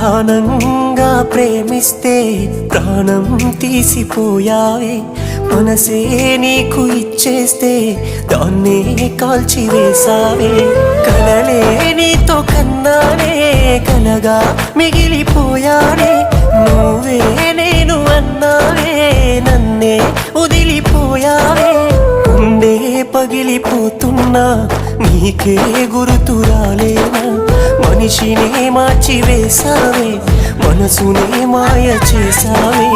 ప్రాణంగా ప్రేమిస్తే ప్రాణం తీసిపోయావే, మనసే నీకు ఇచ్చేస్తే దాన్నే కాల్చివేసావే. కలలే నీతో కన్నానే కలగా మిగిలిపోయానే, నువ్వే నేను అన్నావే నన్నే వదిలిపోయావే. గుండె పగిలిపోతున్నా నీకే గుర్తు రాలేనా, మనిషినే మార్చివేసావే మనసునే మాయ చేసావే.